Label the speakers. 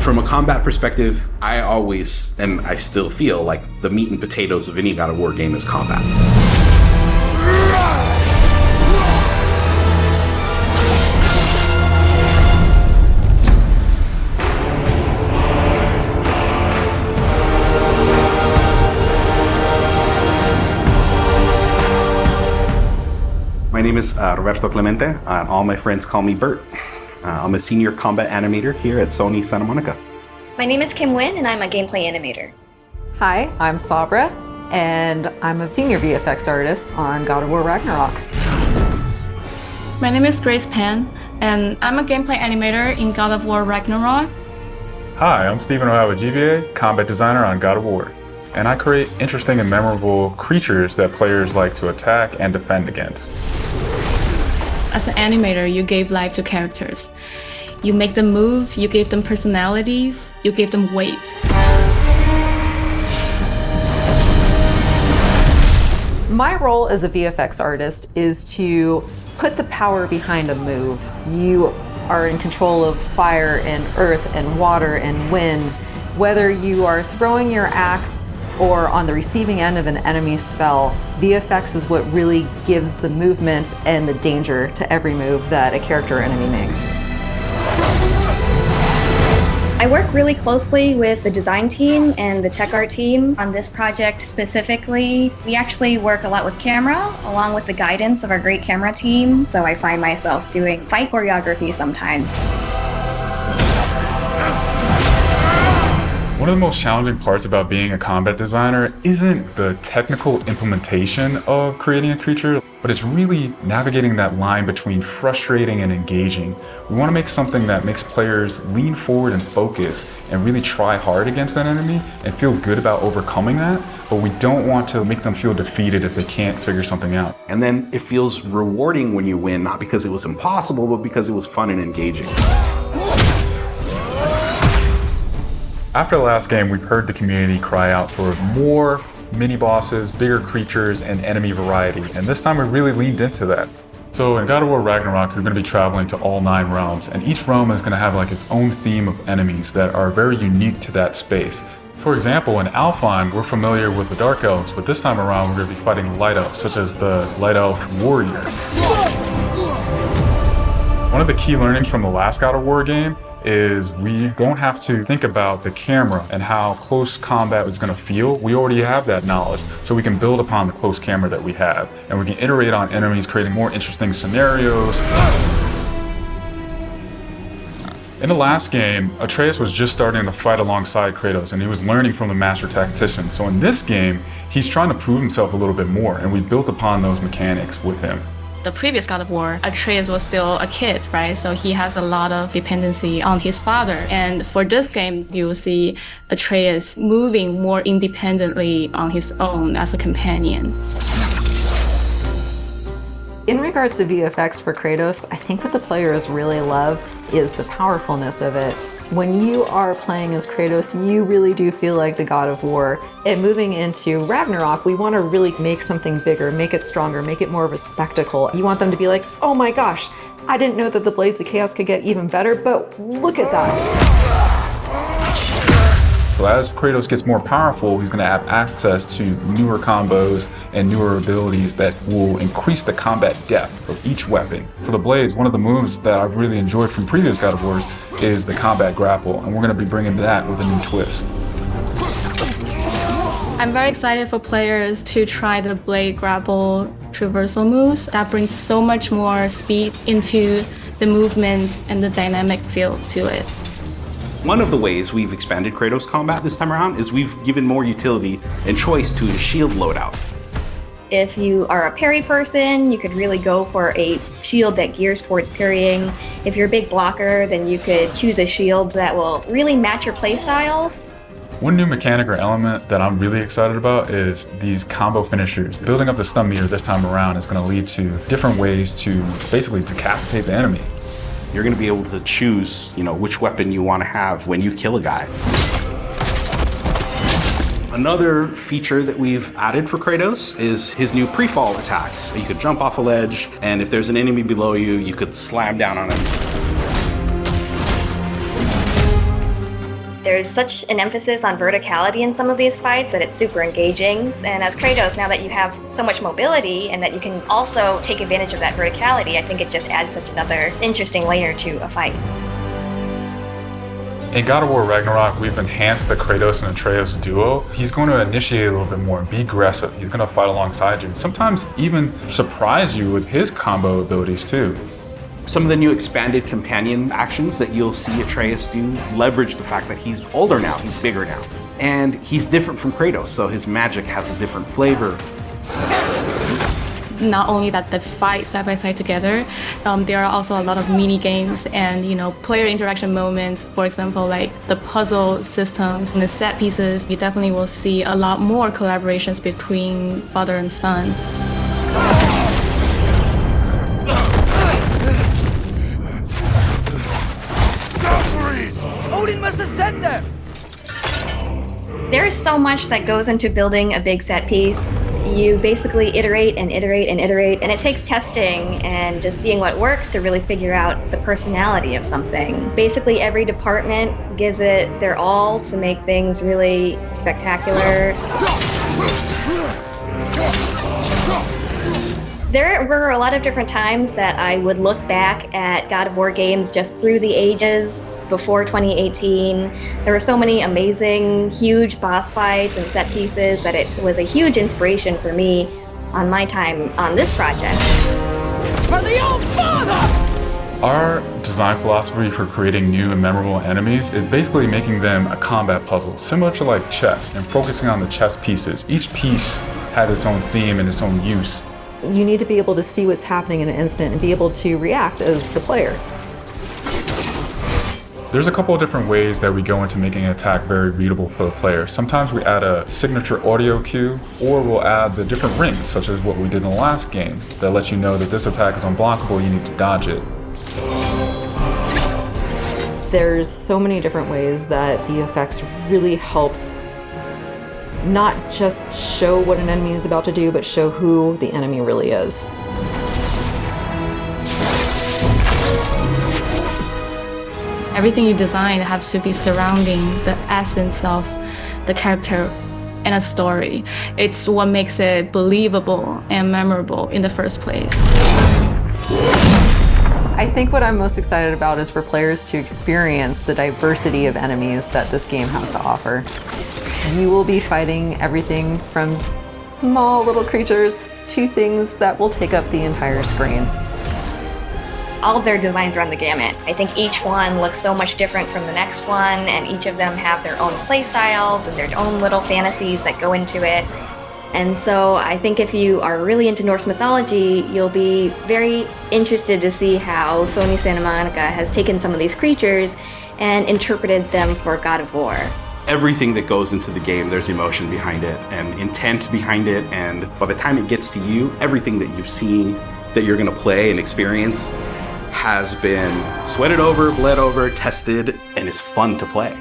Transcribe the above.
Speaker 1: From a combat perspective, I always, and I still feel like the meat and potatoes of any God of War game is combat. My name is Roberto Clemente. All my friends call me Bert. I'm a senior combat animator here at Sony Santa Monica.
Speaker 2: My name is Kim Wynn, and I'm a gameplay animator.
Speaker 3: Hi, I'm Sabra, and I'm a senior VFX artist on God of War Ragnarok.
Speaker 4: My name is Grace Pan, and I'm a gameplay animator in God of War Ragnarok.
Speaker 5: Hi, I'm Stephen O'Hara, GBA, combat designer on God of War. And I create interesting and memorable creatures that players like to attack and defend against.
Speaker 4: As an animator, you gave life to characters. You make them move, you give them personalities, you give them weight.
Speaker 3: My role as a VFX artist is to put the power behind a move. You are in control of fire and earth and water and wind. Whether you are throwing your axe or on the receiving end of an enemy spell, VFX is what really gives the movement and the danger to every move that a character or enemy makes.
Speaker 2: I work really closely with the design team and the tech art team on this project specifically. We actually work a lot with camera, along with the guidance of our great camera team, so I find myself doing fight choreography sometimes.
Speaker 5: One of the most challenging parts about being a combat designer isn't the technical implementation of creating a creature, but it's really navigating that line between frustrating and engaging. We want to make something that makes players lean forward and focus and really try hard against that enemy and feel good about overcoming that, but we don't want to make them feel defeated if they can't figure something out.
Speaker 1: And then it feels rewarding when you win, not because it was impossible, but because it was fun and engaging.
Speaker 5: After the last game, we've heard the community cry out for more mini-bosses, bigger creatures, and enemy variety, and this time we really leaned into that. So in God of War Ragnarok, you're going to be traveling to all 9 realms, and each realm is going to have like its own theme of enemies that are very unique to that space. For example, in Alfheim, we're familiar with the Dark Elves, but this time around we're going to be fighting Light Elves, such as the Light Elf Warrior. One of the key learnings from the last God of War game is we don't have to think about the camera and how close combat is going to feel. We already have that knowledge, so we can build upon the close camera that we have, and we can iterate on enemies, creating more interesting scenarios. In the last game, Atreus was just starting to fight alongside Kratos, and he was learning from the master tactician. So in this game, he's trying to prove himself a little bit more, and we built upon those mechanics with him.
Speaker 4: The previous God of War, Atreus was still a kid, right? So he has a lot of dependency on his father. And for this game, you will see Atreus moving more independently on his own as a companion.
Speaker 3: In regards to VFX for Kratos, I think what the players really love is the powerfulness of it. When you are playing as Kratos, you really do feel like the God of War. And moving into Ragnarok, we want to really make something bigger, make it stronger, make it more of a spectacle. You want them to be like, oh my gosh, I didn't know that the Blades of Chaos could get even better, but look at that.
Speaker 5: So as Kratos gets more powerful, he's going to have access to newer combos and newer abilities that will increase the combat depth of each weapon. For the Blades, one of the moves that I've really enjoyed from previous God of Wars is the combat grapple, and we're going to be bringing that with a new twist.
Speaker 4: I'm very excited for players to try the blade grapple traversal moves. That brings so much more speed into the movement and the dynamic feel to it.
Speaker 1: One of the ways we've expanded Kratos combat this time around is we've given more utility and choice to his shield loadout.
Speaker 2: If you are a parry person, you could really go for a shield that gears towards parrying. If you're a big blocker, then you could choose a shield that will really match your playstyle.
Speaker 5: One new mechanic or element that I'm really excited about is these combo finishers. Building up the stun meter this time around is going to lead to different ways to basically decapitate the enemy.
Speaker 1: You're going to be able to choose, which weapon you want to have when you kill a guy. Another feature that we've added for Kratos is his new pre-fall attacks. You could jump off a ledge, and if there's an enemy below you, you could slam down on him.
Speaker 2: There's such an emphasis on verticality in some of these fights that it's super engaging. And as Kratos, now that you have so much mobility and that you can also take advantage of that verticality, I think it just adds such another interesting layer to a fight.
Speaker 5: In God of War Ragnarok, we've enhanced the Kratos and Atreus duo. He's going to initiate a little bit more, be aggressive. He's going to fight alongside you, and sometimes even surprise you with his combo abilities too.
Speaker 1: Some of the new expanded companion actions that you'll see Atreus do leverage the fact that he's older now, he's bigger now. And he's different from Kratos, so his magic has a different flavor.
Speaker 4: Not only that they fight side by side together, there are also a lot of mini games and player interaction moments. For example, like the puzzle systems and the set pieces. You definitely will see a lot more collaborations between father and son.
Speaker 6: Odin must have sent them!
Speaker 2: There's so much that goes into building a big set piece. You basically iterate and iterate and iterate, and it takes testing and just seeing what works to really figure out the personality of something. Basically, every department gives it their all to make things really spectacular. There were a lot of different times that I would look back at God of War games just through the ages before 2018. There were so many amazing, huge boss fights and set pieces that it was a huge inspiration for me on my time on this project.
Speaker 6: For the old father!
Speaker 5: Our design philosophy for creating new and memorable enemies is basically making them a combat puzzle, similar to like chess, and focusing on the chess pieces. Each piece has its own theme and its own use.
Speaker 3: You need to be able to see what's happening in an instant and be able to react as the player.
Speaker 5: There's a couple of different ways that we go into making an attack very readable for the player. Sometimes we add a signature audio cue, or we'll add the different rings, such as what we did in the last game, that lets you know that this attack is unblockable, you need to dodge it.
Speaker 3: There's so many different ways that VFX really helps not just show what an enemy is about to do, but show who the enemy really is.
Speaker 4: Everything you design has to be surrounding the essence of the character and a story. It's what makes it believable and memorable in the first place.
Speaker 3: I think what I'm most excited about is for players to experience the diversity of enemies that this game has to offer. You will be fighting everything from small little creatures to things that will take up the entire screen.
Speaker 2: All of their designs run the gamut. I think each one looks so much different from the next one, and each of them have their own play styles and their own little fantasies that go into it. And so I think if you are really into Norse mythology, you'll be very interested to see how Sony Santa Monica has taken some of these creatures and interpreted them for God of War.
Speaker 1: Everything that goes into the game, there's emotion behind it and intent behind it, and by the time it gets to you, everything that you've seen that you're going to play and experience has been sweated over, bled over, tested, and is fun to play.